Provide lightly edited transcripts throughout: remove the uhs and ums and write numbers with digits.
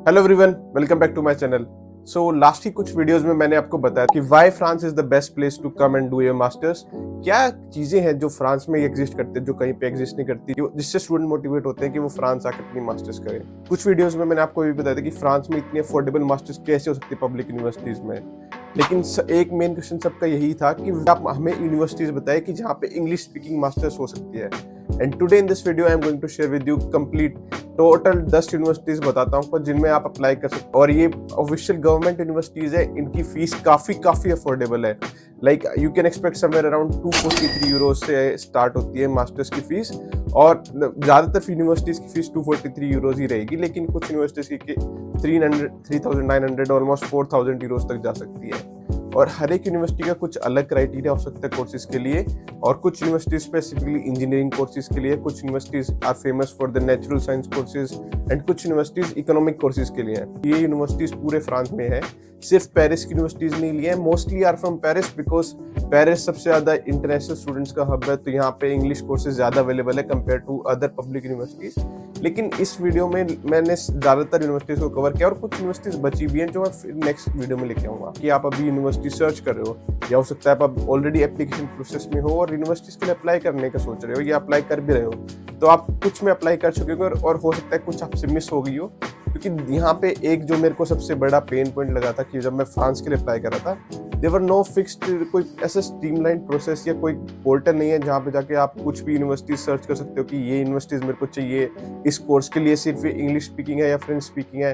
Hello everyone, welcome back to my channel. So last ही कुछ videos में मैंने आपको बताया कि why France is the best place to come and do your masters. क्या चीजें हैं जो फ्रांस में एग्जिस्ट करती है, जो कहीं पे एग्जिस्ट नहीं करती, जिससे स्टूडेंट मोटिवेट होते हैं कि वो फ्रांस आकर अपनी मास्टर्स करें। कुछ वीडियोस में मैंने आपको ये भी बताया था कि फ्रांस में इतनी अफोर्डेबल मास्टर्स कैसे हो सकती है पब्लिक यूनिवर्सिटीज में। लेकिन एक मेन क्वेश्चन सबका यही था कि आप हमें यूनिवर्सिटीज बताएं कि जहाँ पे इंग्लिश स्पीकिंग मास्टर्स हो सकती है। And today in this video I am going to share with you complete total 10 universities बताता हूँ जिनमें आप अप्लाई कर सकते हो। और ये ऑफिशियल गवर्नमेंट यूनिवर्सिटीज है, इनकी फीस काफी अफोर्डेबल है। Like you can expect somewhere around 243 euros से स्टार्ट होती है मास्टर्स की फीस। और ज्यादातर यूनिवर्सिटीज की फीस 243 यूरोज ही रहेगी, लेकिन कुछ यूनिवर्सिटीज की 3,900 ऑलमोस्ट 4,000 यूरोज तक जा सकती है। और हर एक यूनिवर्सिटी का कुछ अलग क्राइटेरिया हो सकता है कोर्सेज के लिए। और कुछ यूनिवर्सिटीज स्पेसिफिकली इंजीनियरिंग कोर्सेज के लिए, कुछ universities are famous for the natural science courses and कुछ यूनिवर्सिटीज इकोनॉमिक कोर्सेज के लिए हैं। ये यूनिवर्सिटीज पूरे फ्रांस में है, सिर्फ पेरिस की यूनिवर्सिटीज नहीं ली है। Mostly are from Paris because Paris सबसे ज्यादा इंटरनेशनल स्टूडेंट्स का हब है, तो यहाँ पे इंग्लिश कोर्सेज ज्यादा अवेलेबल है compare to other public universities. लेकिन इस वीडियो में मैंने ज्यादातर यूनिवर्सिटीज को कवर किया और कुछ यूनिवर्सिटीज बची भी हैं जो मैं नेक्स्ट वीडियो में लेके आऊंगा। कि आप अभी यूनिवर्सिटी सर्च कर रहे हो, या हो सकता है आप ऑलरेडी एप्लीकेशन प्रोसेस में हो और यूनिवर्सिटीज के लिए अप्लाई करने का सोच रहे हो या अप्लाई कर भी रहे हो, तो आप कुछ में अप्लाई कर चुके हो और हो सकता है कुछ आपसे मिस हो गई हो। क्योंकि यहाँ पे एक जो मेरे को सबसे बड़ा पेन पॉइंट लगा था कि जब मैं फ्रांस के लिए अप्लाई कर रहा था, देवर नो फिक्स्ड कोई ऐसा स्ट्रीमलाइन प्रोसेस या कोई पोर्टल नहीं है जहाँ पे जाके आप कुछ भी यूनिवर्सिटी सर्च कर सकते हो कि ये यूनिवर्सिटीज मेरे को चाहिए, इस कोर्स के लिए सिर्फ इंग्लिश स्पीकिंग है या फ्रेंच स्पीकिंग है।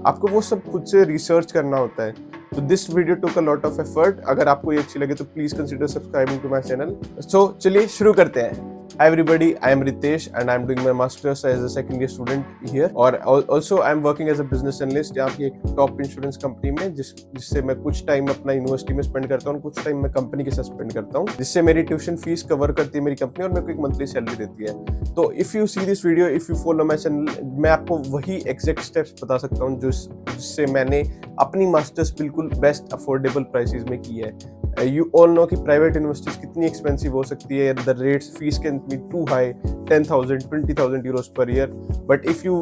आपको वो सब खुद से रिसर्च करना होता है। तो this video took a lot of effort. अगर आपको ये अच्छी लगे तो please consider subscribing to my channel. So चलिए शुरू करते हैं। Hi everybody, I am Ritesh and I am doing my masters as a second year student here. और also I am working as a business analyst यहाँ की एक top insurance company में, जिससे मैं कुछ टाइम अपना यूनिवर्सिटी में स्पेंड करता हूँ, कुछ टाइम मैं कंपनी के साथ स्पेंड करता हूँ, जिससे मेरी ट्यूशन फीस कवर करती है मेरी कंपनी और मेरे को एक मंथली सैलरी देती है। तो if you see this video, if you follow my channel, मैं आपको वही एग्जैक्ट स्टेप्स बता सकता हूँ जिससे मैंने अपनी मास्टर्स बिल्कुल बेस्ट अफोर्डेबल प्राइसेस में की है। You all know कि प्राइवेट यूनिवर्सिटीज कितनी एक्सपेंसिव हो सकती है। The rates fees can be too high, 10,000 20,000 euros per year. But if you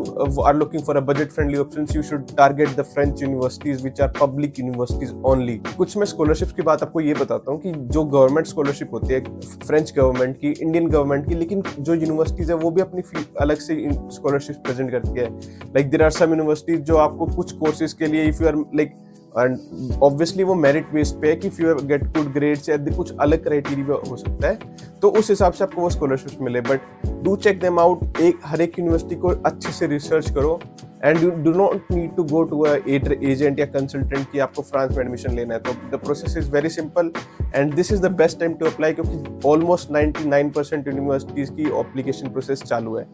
are looking for a budget friendly options, you should target the French universities which are public universities only. कुछ मैं scholarships की बात आपको ये बताता हूँ कि जो गवर्नमेंट स्कॉलरशिप होती है फ्रेंच गवर्नमेंट की, इंडियन गवर्नमेंट की, लेकिन जो यूनिवर्सिटीज है वो भी अपनी अलग से स्कॉलरशिप प्रेजेंट करती है। Like there are some universities जो आपको कुछ कोर्सेज के लिए if you are like, and obviously वो मेरिट बेस्ड पे है कि if you get good grades या कुछ अलग क्राइटेरिया हो सकता है, तो उस हिसाब से आपको वो स्कॉलरशिप मिले। But do check them out. हर एक यूनिवर्सिटी को अच्छे से रिसर्च करो and you do not need to go to agent या कंसल्टेंट कि आपको फ्रांस में एडमिशन लेना है। तो the process is very simple and this is the best time to apply, क्योंकि ऑलमोस्ट 99% यूनिवर्सिटीज की एप्लीकेशन प्रोसेस चालू है।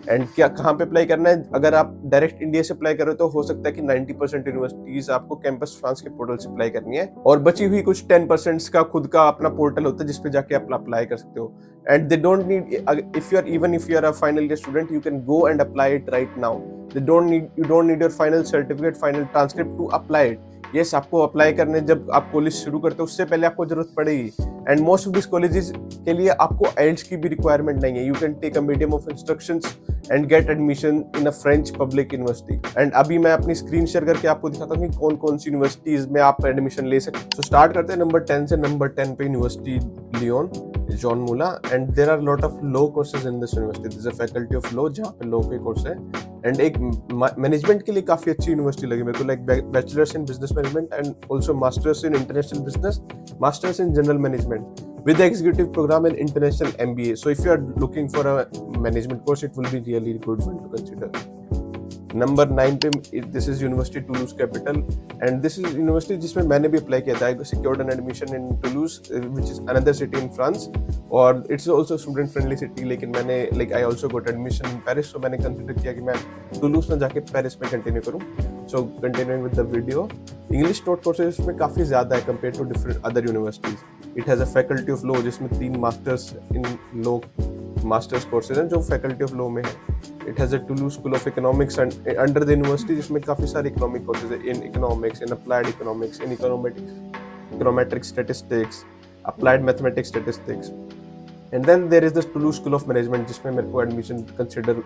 एंड क्या कहाँ पे अप्लाई करना है? अगर आप डायरेक्ट इंडिया से अप्लाई करो तो हो सकता है कि 90% यूनिवर्सिटीज आपको कैंपस फ्रांस के पोर्टल से अप्लाई करनी है, और बची हुई कुछ 10% का खुद का अपना पोर्टल होता है जिसपे जाके आप अप्लाई कर सकते हो। And they don't need, if you are a final year student, you can go and apply it right now. You don't need your final certificate, final transcript to apply it. Yes, आपको apply करने जब आप college शुरू करते हो उससे पहले आपको जरूरत पड़ेगी। And most of this colleges के लिए आपको IELTS की भी रिक्वायरमेंट नहीं है। You can take a medium of instructions and get admission in a French public university. And अभी मैं अपनी स्क्रीन शेयर करके आपको दिखाता हूँ कि कौन कौन सी यूनिवर्सिटीज में आप एडमिशन ले सकते हैं। तो स्टार्ट करते हैं नंबर 10 से। नंबर 10 पे university Lyon, Jean Moulin. And there are lot of law courses in this university. This is a faculty of law जहाँ पे लॉ के कोर्स है। एंड एक मैनेजमेंट के लिए काफी अच्छी यूनिवर्सिटी लगी मेरे को, like bachelors in business management and also masters in international business, masters in general management with the executive program in international MBA. So if you are looking for a management course, it will be really good one to consider. Number 9 पे this is university Toulouse capital, and this is university जिसमें मैंने भी apply किया था। I secured an admission in Toulouse which is another city in France, और it's also student friendly city. लेकिन मैंने I also got admission in Paris, तो मैंने कंसीडर किया कि मैं टुलूज में जाके पेरिस में कंटिन्यू करूं। So continuing with the video, English taught courses में काफी ज्यादा है compare to different other universities. It has a faculty of law जिसमें 3 masters in law masters courses हैं जो फैकल्टी ऑफ लॉ में है। It has a Toulouse school of economics under the university, जिसमें काफी सारे इकोनॉमिक कोर्सेज है, in economics, in applied economics, in econometric statistics, applied mathematics statistics. And then there is the Toulouse School of Management जिसमें मेरे को admission consider.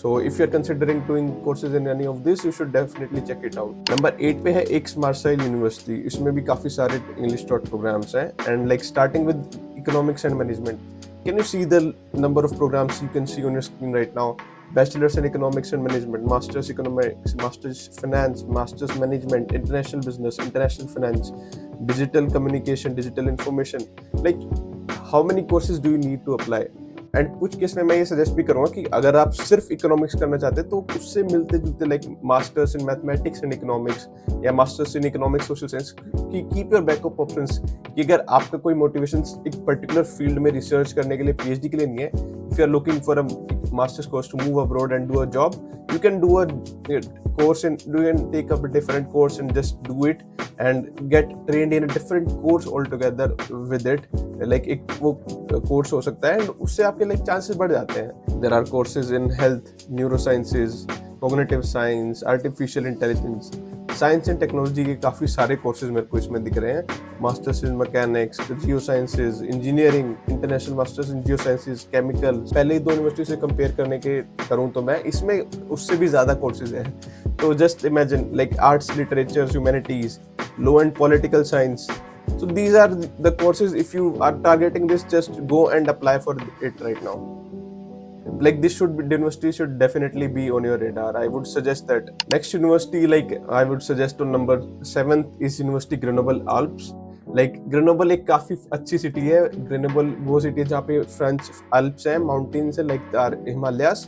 So if you are considering doing courses in any of this, you should definitely check it out. Number 8 पे है Aix-Marseille University. इसमें भी काफी सारे English taught programs हैं, and like starting with economics and management. Can you see the number of programs you can see on your screen right now? Bachelor's in Economics and Management, Master's Economics, Master's Finance, Master's Management, International Business, International Finance, Digital Communication, Digital Information. Like, how many courses do you need to apply? And कुछ case में मैं ये suggest भी करूंगा कि अगर आप सिर्फ इकोनॉमिक्स करना चाहते हैं तो उससे मिलते जुलते like masters in mathematics and economics या masters in economics social science की कीप योर बैकअप ऑप्शंस कि अगर आपका कोई मोटिवेशन एक पर्टिकुलर फील्ड में रिसर्च करने के लिए पीएचडी के लिए नहीं है, if you are looking for a master's course to move abroad and do a job, you can do a course and you can take up a different course and just do it and get trained in a different course altogether with it. Like एक वो course हो सकता है and उससे आपके like chances बढ़ जाते हैं. There are courses in health, neurosciences, cognitive science, artificial intelligence, science and technology के काफ़ी सारे कोर्सेज मेरे को इसमें दिख रहे हैं. Masters in mechanics, Jio sciences, engineering, international masters in Jio sciences, chemical. पहले 2 यूनिवर्सिटी से कंपेयर करने के करूँ तो मैं इसमें उससे भी ज़्यादा कोर्सेज हैं. तो just imagine like arts, literature, humanities, law and political science. So these are the courses. If you are targeting this, just go and apply for it right now. Like this should be, the university should definitely be on your radar. I would suggest that. Next university, like I would suggest on number 7th is University Grenoble Alps. Like Grenoble एक काफी अच्छी city है. Grenoble वो city है जहाँ पे French Alps हैं, mountains है, like our Himalayas.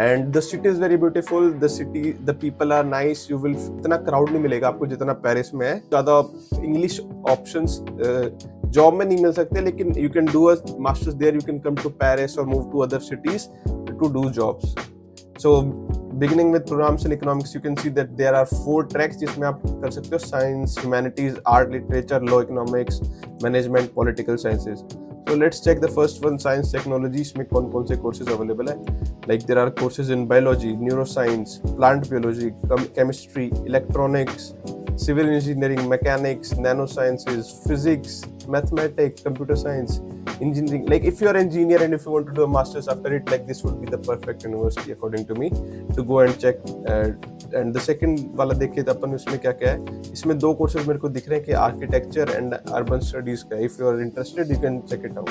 And the city is very beautiful. The people are nice. You will इतना crowd नहीं मिलेगा आपको जितना पेरिस में है. ज़्यादा English options जॉब में नहीं मिल सकते, लेकिन you can do a masters there, you can come to Paris और move to other cities to do jobs. So beginning with programs in economics, you can see that there are 4 tracks जिसमें आप कर सकते हो science, humanities, art, literature, law, economics, management, political sciences. So let's check the first one, science technology. इसमें कौन कौन से courses available है. Like there are courses in biology, neuroscience, plant biology, chemistry, electronics, civil engineering, mechanics, nanosciences, physics, mathematics, computer science, engineering. Like if you are an engineer and if you want to do a master's after it, like this would be the perfect university according to me to go and check. And the second वाला देखिए तो अपन उसमें क्या क्या है. इसमें 2 courses मेरे को दिख रहे हैं कि architecture and urban studies का. If you are interested, you can check it out.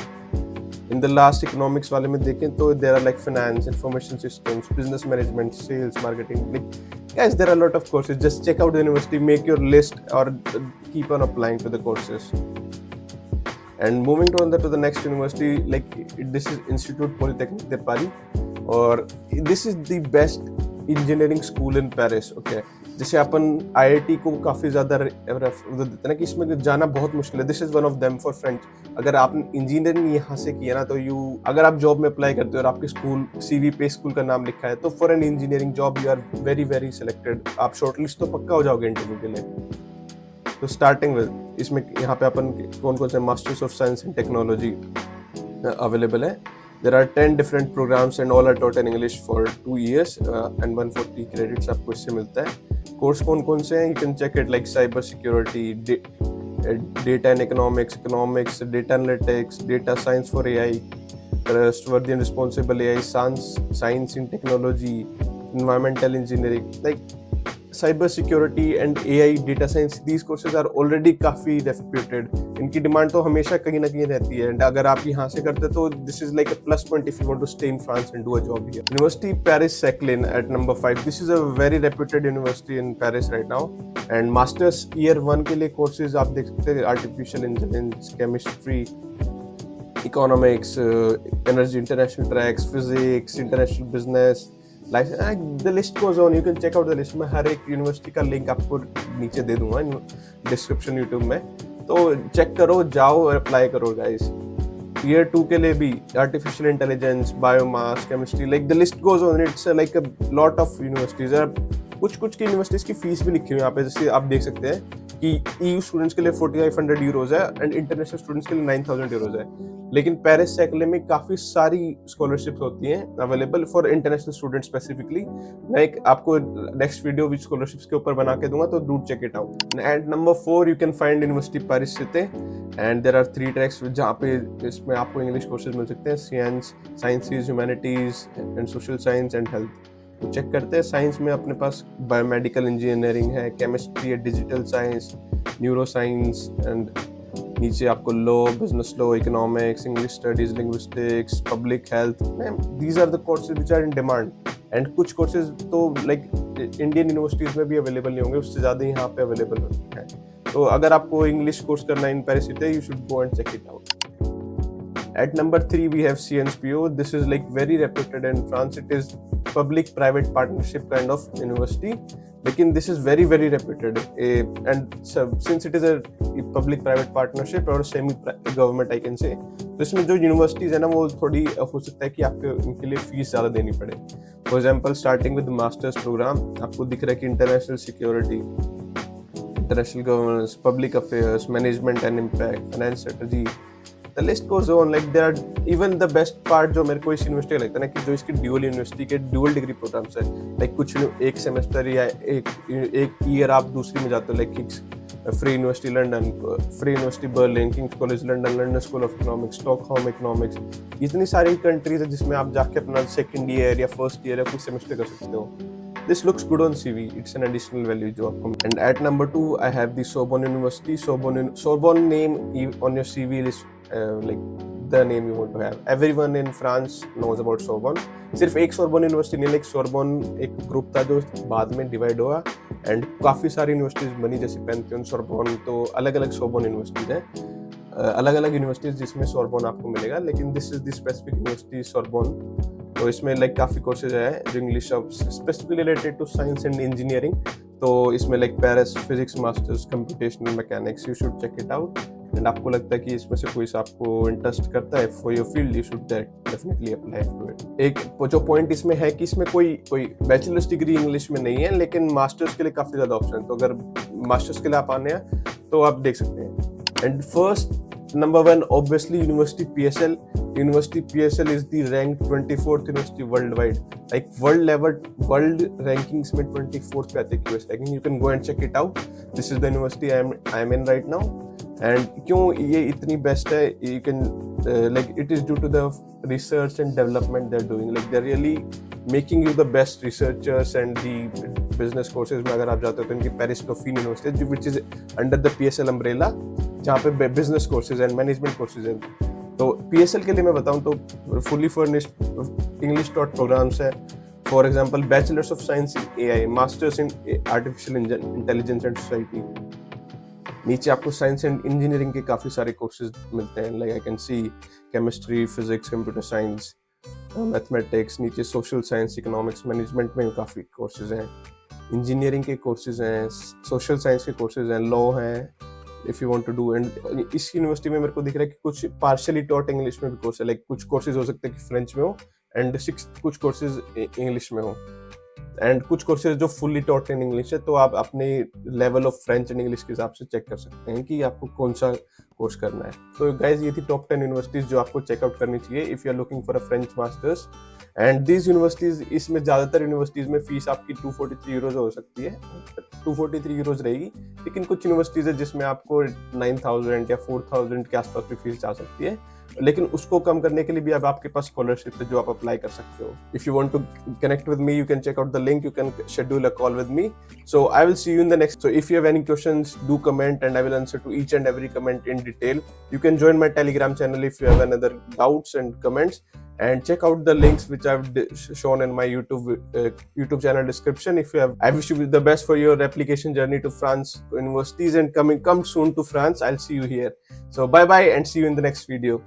In the last economics वाले में देखें तो there are like finance, information systems, business management, sales, marketing. Like guys, there are a lot of courses. Just check out the university, make your list, or keep on applying to the courses. And moving to the next university, like this is Institut Polytechnique de Paris, or this is the best engineering school in Paris. Okay, जैसे अपन IIT को काफ़ी ज़्यादा देते हैं ना कि इसमें जाना बहुत मुश्किल है. This is one of them for French. अगर आपने इंजीनियरिंग यहाँ से किया ना तो अगर आप जॉब में अप्लाई करते हो और आपके स्कूल CV पे स्कूल का नाम लिखा है तो for an engineering job you are very very selected. आप शॉर्टलिस्ट तो पक्का हो जाओगे इंटरव्यू के लिए. तो स्टार्टिंग विद इसमें यहाँ पे अपन कौन कौन से masters of science and technology available है. There are 10 different programs and all are taught in English for 2 years and 140 credits आपको इससे मिलता है. कोर्स कौन कौन से हैं you can check it like cyber security, data and economics, data analytics, data science for AI, trustworthy and responsible AI, science in technology, environmental engineering. Like cyber security and AI, data science, these courses are already काफ़ी reputed. इनकी demand तो हमेशा कहीं ना कहीं रहती है. And अगर आप यहाँ से करते तो this is like a plus point if you want to stay in France and do a job here. University Paris Saclay at number 5. This is a very reputed university in Paris right now. And masters year 1 के लिए courses आप देख सकते हैं artificial intelligence, chemistry, economics, energy, international tracks, physics, international business, the list goes on. You can check out the list. मैं हर एक university का link आपको नीचे दे दूंगा डिस्क्रिप्शन यूट्यूब में. तो चेक करो, जाओ और अप्लाई करो गाइस. ईयर 2 के लिए भी artificial intelligence, biomass, chemistry, like the list goes on. It's like a lot of universities. कुछ की यूनिवर्सिटीज की फीस भी लिखी हुई है यहाँ पे. जैसे आप देख सकते हैं कि EU स्टूडेंट्स के लिए 4500 यूरोज है एंड इंटरनेशनल स्टूडेंट्स के लिए 9000 यूरोज है। लेकिन पेरिस सैकले में काफ़ी सारी स्कॉलरशिप्स होती हैं available for international students specifically. मैं एक आपको नेक्स्ट वीडियो विच स्कॉलरशिप्स के ऊपर बना के दूंगा, तो do check it out. And number 4 you can find university Paris city and there are 3 tracks जहाँ पे इसमें आपको इंग्लिश कोर्सेज मिल सकते हैं, sciences, humanities and social science and health. तो चेक करते हैं। साइंस में अपने पास बायोमेडिकल इंजीनियरिंग है, केमिस्ट्री है, digital science, neuroscience and नीचे आपको law, business law, economics, English studies, linguistics, public health. These are the courses which are in demand and कुछ कोर्सेज तो लाइक इंडियन यूनिवर्सिटीज में भी अवेलेबल नहीं होंगे, उससे ज़्यादा यहाँ पे अवेलेबल है। तो अगर आपको इंग्लिश कोर्स करना है in Paris city, you should go and check it out. At number 3 we have CNSPO. This is like very reputed in France. It is public-private partnership kind of university. लेकिन this is very very reputed and since it is a public-private partnership और semi-government I can say, तो इसमें जो universities है ना वो थोड़ी हो सकता है कि आपको इनके लिए फीस ज़्यादा देनी पड़े। For example starting with masters program आपको दिख रहा है कि international security, international governance, public affairs, management and impact, finance strategy, The list goes on. Like there are even the best part जो मेरे को इस यूनिवर्सिटी का लगता है ना कि जो इसकी ड्यूअल यूनिवर्सिटी के ड्यूअल डिग्री प्रोग्राम्स है, लाइक कुछ एक सेमेस्टर या एक ईयर आप दूसरी में जाते हो, like free university London, free university Berlin, Kings college London, London school of economics, Stockholm economics, इतनी सारी कंट्रीज है जिसमें आप जाके अपना सेकेंड ईयर या फर्स्ट ईयर या कुछ सेमेस्टर कर सकते हो। This looks good on CV. It's an additional value जो आपको। And at number 2, I have the Sorbonne University. Sorbonne name on your CV is like the name you want to have. Everyone in France knows about Sorbonne. सिर्फ एक Sorbonne university नहीं, like Sorbonne एक group था जो बाद में divide हुआ and काफ़ी सारी यूनिवर्सिटीज बनी जैसे पैंथियन, सोरबोन, तो अलग अलग सोरबोन यूनिवर्सिटीज हैं, अलग अलग यूनिवर्सिटीज जिसमें सोरबोन आपको मिलेगा। लेकिन this is the specific university Sorbonne. तो इसमें लाइक काफ़ी कोर्सेज है जो English of specifically related to science and engineering. तो इसमें like Paris physics masters, computational mechanics, you should check it out. And आपको लगता है कि इसमें से कोई आपको इंटरेस्ट करता है for your field, you should definitely apply to it. एक जो पॉइंट इसमें है कि इसमें कोई बैचलर्स डिग्री इंग्लिश में नहीं है, लेकिन मास्टर्स के लिए काफ़ी ज़्यादा ऑप्शन है। तो अगर मास्टर्स के लिए आप आने हैं तो आप देख सकते हैं। And first number 1 obviously University PSL. University PSL is the ranked 24th university worldwide, like world rankings में 24th पे आते हैं QS ranking. You can go and check it out. This is the university I am in right now. And क्यों ये इतनी best है? You can like it is due to the research and development they're doing. Like they're really making you the best researchers and the business courses में अगर आप जाते हो तो इनकी Paris Dauphine university which is under the PSL umbrella, जहाँ पे business courses and management courses हैं। तो PSL के लिए मैं बताऊँ तो fully furnished English taught programs है। For example bachelors of science in AI, masters in artificial intelligence and society. नीचे आपको साइंस एंड इंजीनियरिंग के काफ़ी सारे कोर्सेज मिलते हैं, like I can see chemistry, physics, computer science, mathematics. नीचे social science, economics, management में काफ़ी कोर्सेज हैं, इंजीनियरिंग के कोर्सेज हैं, सोशल साइंस के कोर्सेज हैं, लॉ हैं if you want to do. And इस यूनिवर्सिटी में मेरे को दिख रहा है कि कुछ पार्शियली टॉट इंग्लिश में भी कोर्स है, लाइक कुछ कोर्सेज हो सकते हैं कि फ्रेंच में हो एंड कुछ कोर्सेज इंग्लिश में हो एंड कुछ कोर्सेज जो फुल्ली टॉट इन इंग्लिश है। तो आप अपने level of French and English के हिसाब से चेक कर सकते हैं कि आपको कौन सा कोर्स करना है। तो गाइज ये थी टॉप 10 यूनिवर्सिटीज जो आपको चेकआउट करनी चाहिए if you are looking for a French masters. And these universities, इसमें ज़्यादातर यूनिवर्सिटीज़ में फीस आपकी 243 यूरोज हो सकती है, 243 यूरोज रहेगी। लेकिन कुछ यूनिवर्सिटीज़ है जिसमें आपको 9000 या 4000 के आसपास की फीस जा सकती है, लेकिन उसको कम करने के लिए भी अब आपके पास स्कॉलरशिप है जो आप अप्लाई कर सकते हो। If you want to connect with me, you can check out the link, you can schedule a call with me. So I will see you in the next. So if you have any questions, do comment and I will answer to each and every comment in detail. You can join my Telegram channel if you have another doubts and comments, and check out the links which I've shown in my YouTube channel description. If you have, I wish you the best for your application journey to France universities and come soon to France. I'll see you here. So bye bye and see you in the next video.